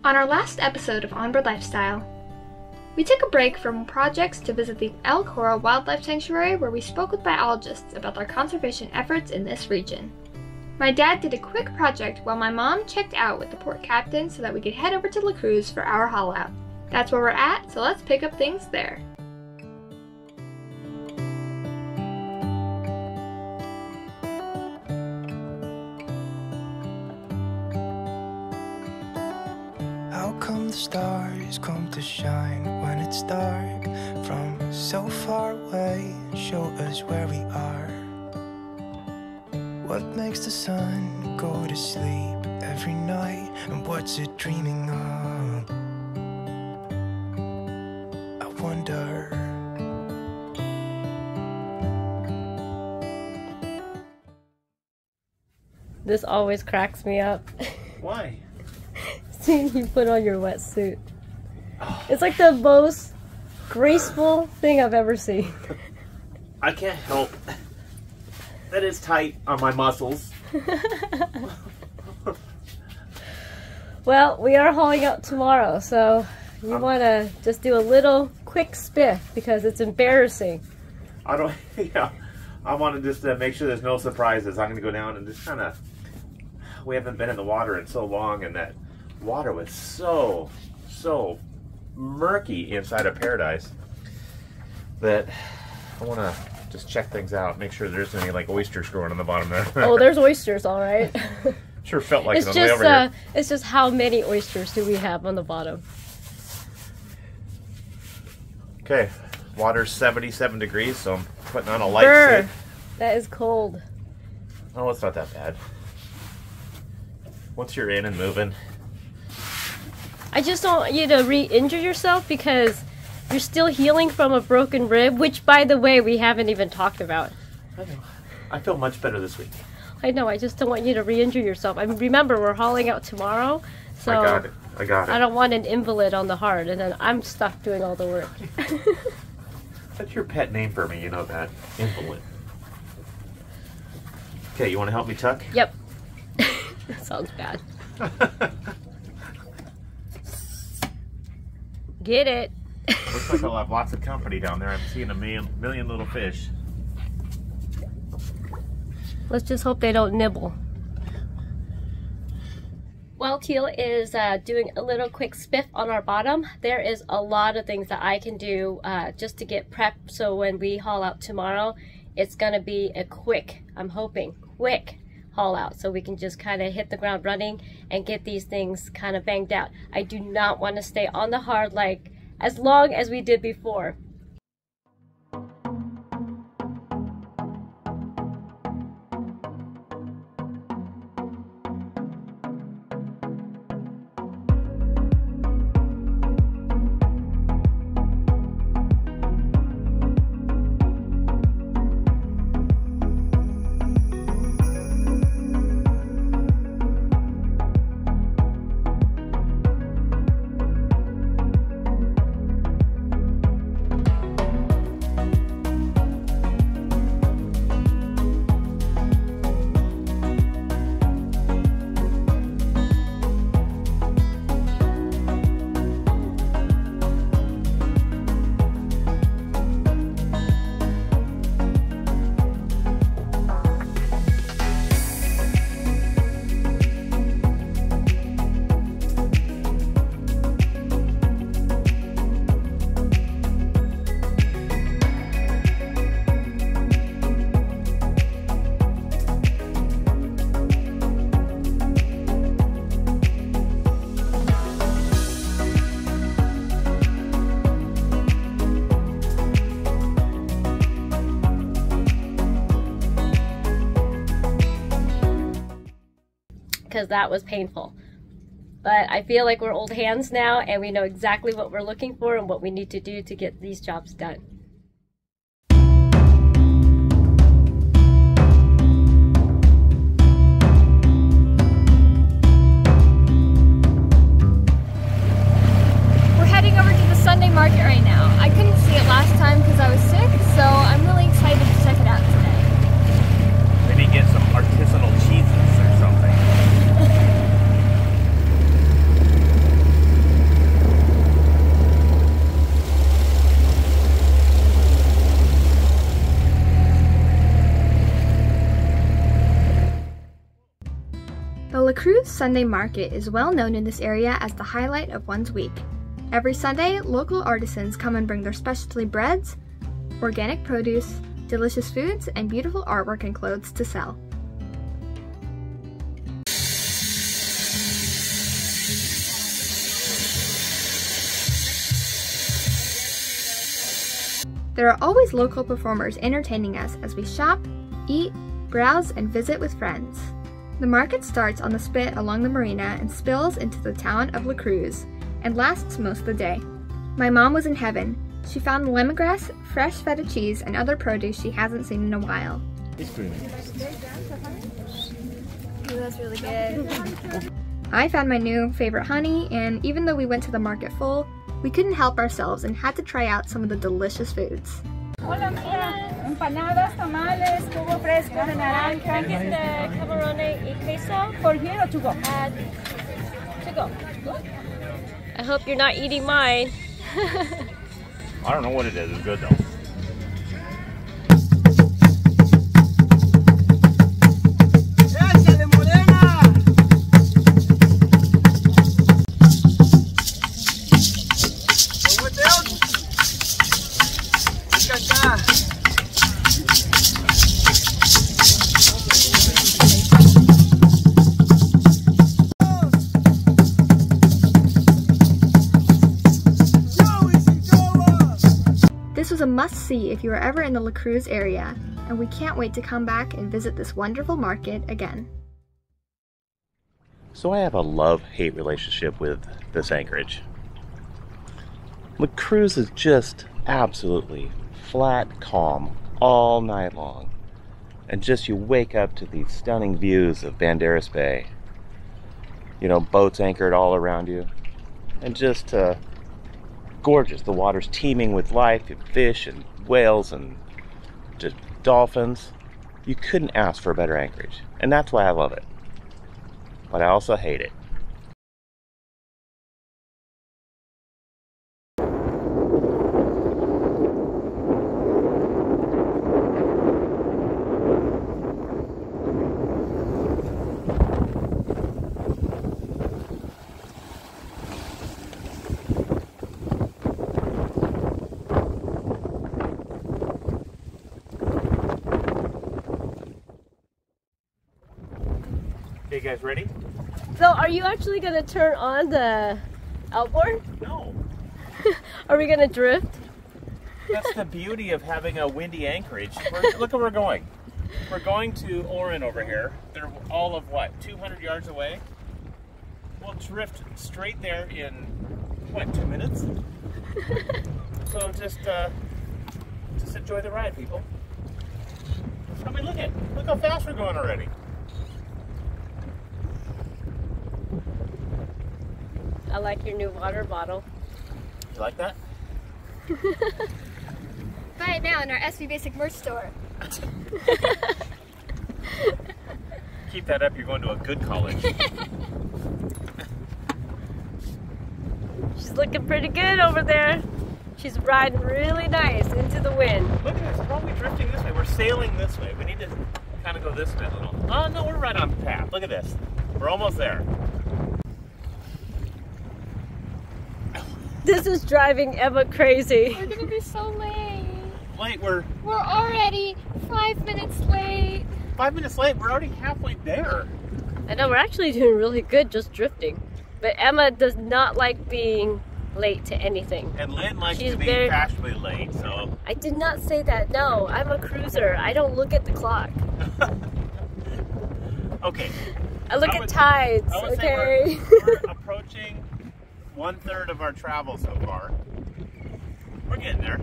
On our last episode of Onboard Lifestyle, we took a break from projects to visit the El Coro Wildlife Sanctuary, where we spoke with biologists about their conservation efforts in this region. My dad did a quick project while my mom checked out with the port captain so that we could head over to Cruz for our haul out. That's where we're at, so let's pick up things there. How come the stars come to shine when it's dark from so far away and show us where we are? What makes the sun go to sleep every night, and what's it dreaming of? I wonder. This always cracks me up. Why? Seeing you put on your wetsuit. It's like the most graceful thing I've ever seen. I can't help that it's tight on my muscles. Well, we are hauling out tomorrow, so you want to just do a little quick spiff because it's embarrassing. I don't, yeah. I want to just make sure there's no surprises. I'm going to go down and just kind of, we haven't been in the water in so long, and that water was so murky inside of Paradise that I want to just check things out, make sure there isn't any like oysters growing on the bottom there. Oh, there's oysters, all right. Sure felt like it's it on the way over here. It's just how many oysters do we have on the bottom? Okay, water's 77 degrees, so I'm putting on a light suit. That is cold. Oh, it's not that bad. Once you're in and moving. I just don't want you to re-injure yourself because you're still healing from a broken rib, which, by the way, we haven't even talked about. I know. I feel much better this week. I know. I just don't want you to re-injure yourself. I mean, remember, we're hauling out tomorrow, so I got it. I got it. I don't want an invalid on the hard, and then I'm stuck doing all the work. That's your pet name for me. You know that. Invalid. Okay, you want to help me tuck? Yep. That sounds bad. Get it. Looks like I'll have lots of company down there. I'm seeing a million little fish. Let's just hope they don't nibble. While Teal is doing a little quick spiff on our bottom, there is a lot of things that I can do just to get prepped, so when we haul out tomorrow, it's gonna be a quick, I'm hoping, quick haul out, so we can just kind of hit the ground running and get these things kind of banged out. I do not want to stay on the hard like as long as we did before. Because that was painful. But I feel like we're old hands now, and we know exactly what we're looking for and what we need to do to get these jobs done. We're heading over to the Sunday market right now. I couldn't see it last time because I was sick, so I'm really excited to check it out today. Maybe get some artisanal cheeses or something. Sunday market is well known in this area as the highlight of one's week. Every Sunday, local artisans come and bring their specialty breads, organic produce, delicious foods, and beautiful artwork and clothes to sell. There are always local performers entertaining us as we shop, eat, browse, and visit with friends. The market starts on the spit along the marina and spills into the town of Cruz and lasts most of the day. My mom was in heaven. She found lemongrass, fresh feta cheese, and other produce she hasn't seen in a while. Ooh, that's really good. I found my new favorite honey, and even though we went to the market full, we couldn't help ourselves and had to try out some of the delicious foods. Hola, mira, empanadas, tamales, jugo fresco de naranja. Can I get the camarone y queso? For here or to go? To go. I hope you're not eating mine. I don't know what it is. It's good though. This was a must-see if you are ever in the Cruz area, and we can't wait to come back and visit this wonderful market again. So I have a love-hate relationship with this anchorage. Cruz is just absolutely flat calm all night long. And just you wake up to these stunning views of Banderas Bay. You know, boats anchored all around you. And just gorgeous. The water's teeming with life, and fish and whales and just dolphins. You couldn't ask for a better anchorage. And that's why I love it. But I also hate it. Okay, guys, ready? So are you actually going to turn on the outboard? No. Are we going to drift? That's the beauty of having a windy anchorage. Look where we're going. We're going to Orin over here. They're all of what, 200 yards away? We'll drift straight there in, what, 2 minutes? So just enjoy the ride, people. I mean, look how fast we're going already. I like your new water bottle. You like that? Buy it now in our SV Basic merch store. Keep that up, you're going to a good college. She's looking pretty good over there. She's riding really nice into the wind. Look at this, how are we drifting this way? We're sailing this way. We need to kind of go this way a little. Oh no, we're right on path. Look at this. We're almost there. This is driving Emma crazy. We're gonna be so late. Late, we're already 5 minutes late. 5 minutes late. We're already halfway there. I know, we're actually doing really good just drifting. But Emma does not like being late to anything. And Lynn likes She's to be very fashionably late, so. I did not say that. No, I'm a cruiser. I don't look at the clock. Okay. I look at tides, I would okay? say we're approaching 1/3 of our travel so far. We're getting there.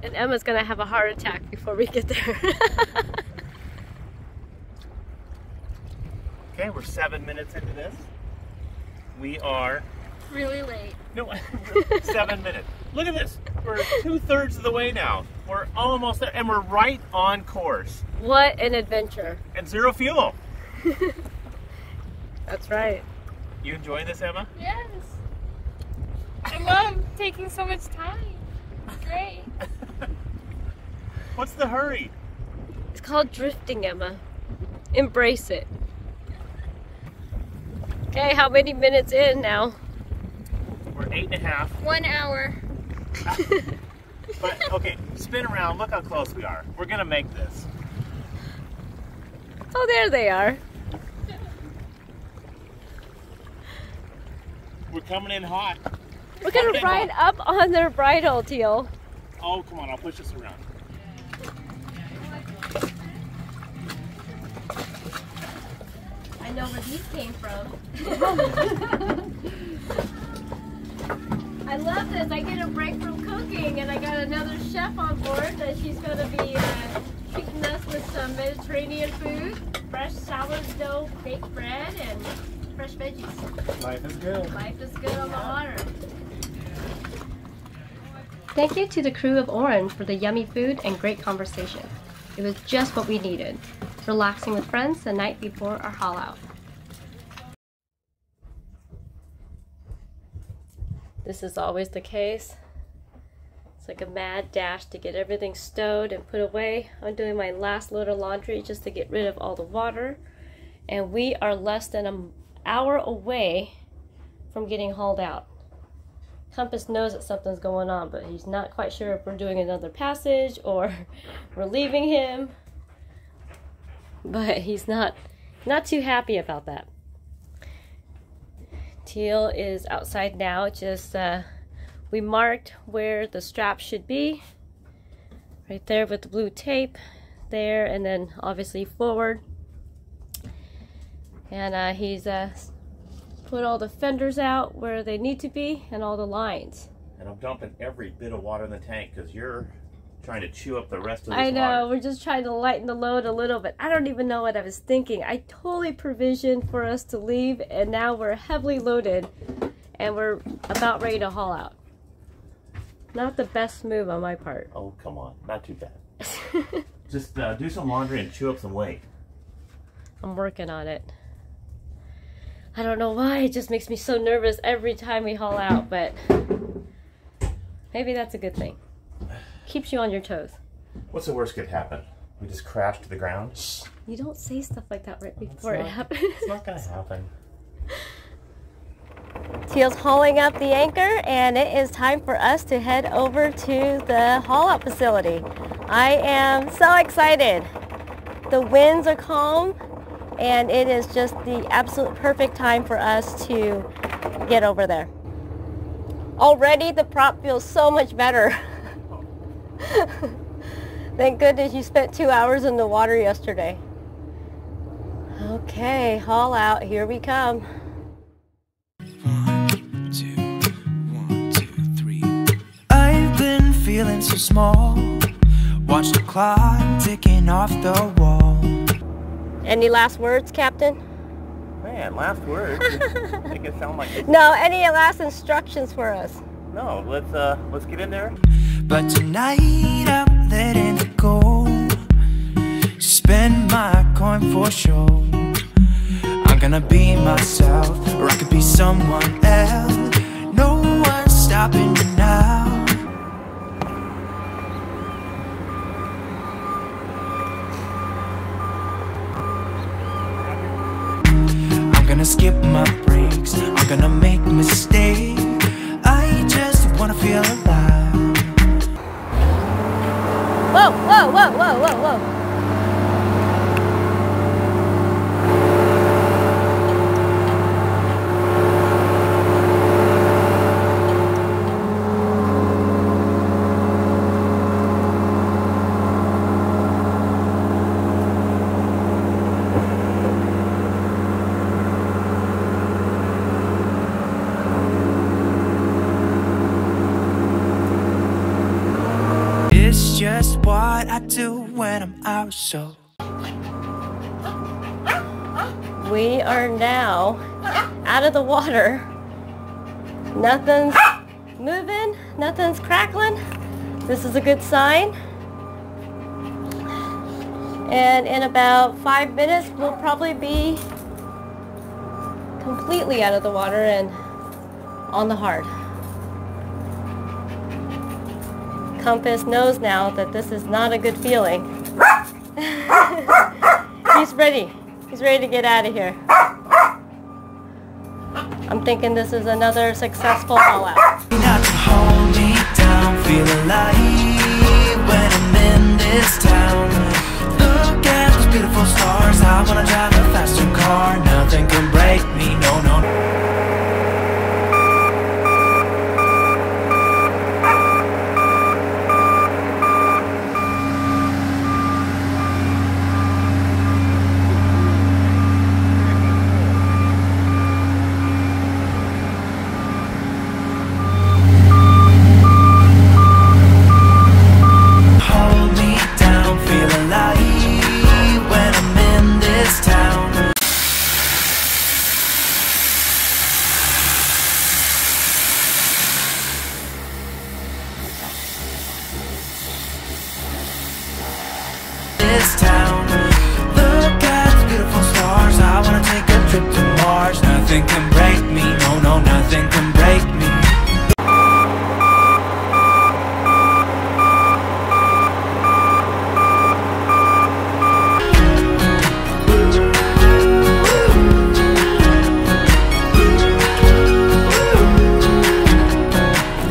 And Emma's gonna have a heart attack before we get there. Okay, we're 7 minutes into this. We are Really late. no 7 minutes. Look at this. We're 2/3 of the way now. We're almost there, and we're right on course. What an adventure. And zero fuel. That's right. You enjoying this, Emma? Yes. I love taking so much time. It's great. What's the hurry? It's called drifting, Emma. Embrace it. Okay, how many minutes in now? We're 8.5. 1 hour. But okay, spin around. Look how close we are. We're gonna make this. Oh, there they are. We're coming in hot. We're gonna ride up on their bridle, Teal. Oh, come on, I'll push this around. I know where these came from. I love this. I get a break from cooking, and I got another chef on board that she's going to be treating us with some Mediterranean food, fresh sourdough baked bread, and fresh veggies. Life is good. Life is good on the water. Thank you to the crew of Orange for the yummy food and great conversation. It was just what we needed, relaxing with friends the night before our haul out. This is always the case. It's like a mad dash to get everything stowed and put away. I'm doing my last load of laundry just to get rid of all the water. And we are less than an hour away from getting hauled out. Compass knows that something's going on, but he's not quite sure if we're doing another passage or we're leaving him. But he's not too happy about that. Teal is outside now. Just we marked where the strap should be, right there with the blue tape there, and then obviously forward. And he's put all the fenders out where they need to be and all the lines. And I'm dumping every bit of water in the tank because you're trying to chew up the rest of this I know, water. we're just trying to lighten the load a little bit. I don't even know what I was thinking. I totally provisioned for us to leave, and now we're heavily loaded and we're about ready to haul out. Not the best move on my part. Oh, come on. Not too bad. Just do some laundry and chew up some weight. I'm working on it. I don't know why, it just makes me so nervous every time we haul out, but maybe that's a good thing. Keeps you on your toes. What's the worst could happen? We just crash to the ground? Shh, you don't say stuff like that right before it happens. It's not gonna happen. Teal's hauling up the anchor, and it is time for us to head over to the haul out facility. I am so excited. The winds are calm, and it is just the absolute perfect time for us to get over there. Already the prop feels so much better. Thank goodness you spent 2 hours in the water yesterday. Okay, haul out, here we come. 1, 2, 1, 2, 3. I've been feeling so small. Watch the clock ticking off the wall. Any last words, Captain? Man, last word. Make it sound like No, any last instructions for us? No, let's get in there. But tonight I'm letting it go. Spend my coin for sure. I'm gonna be myself, or I could be someone else. No one's stopping me now. I'm gonna skip my breaks. I'm gonna make mistakes. I just wanna feel alive. Whoa, whoa, whoa, whoa, whoa, whoa. It's just what I do when I'm out, so We are now out of the water. Nothing's moving, nothing's crackling. This is a good sign. And in about 5 minutes, we'll probably be completely out of the water and on the hard. Compass knows now that this is not a good feeling. He's ready. He's ready to get out of here. I'm thinking this is another successful haul out. Not to hold me down, feel alive when I'm in this town. Look at those beautiful stars, I wanna drive a faster car. Nothing can break me, no, no. This town, look at the beautiful stars. I wanna take a trip to Mars. Nothing can break me, no, no, nothing can break me.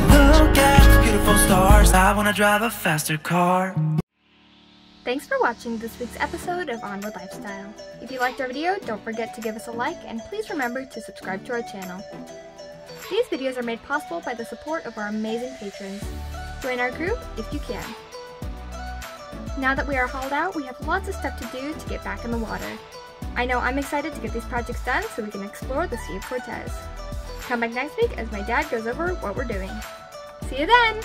Look at the beautiful stars. I wanna drive a faster car. Thanks for watching this week's episode of Onboard Lifestyle. If you liked our video, don't forget to give us a like and please remember to subscribe to our channel. These videos are made possible by the support of our amazing patrons. Join our group if you can. Now that we are hauled out, we have lots of stuff to do to get back in the water. I know I'm excited to get these projects done so we can explore the Sea of Cortez. Come back next week as my dad goes over what we're doing. See you then!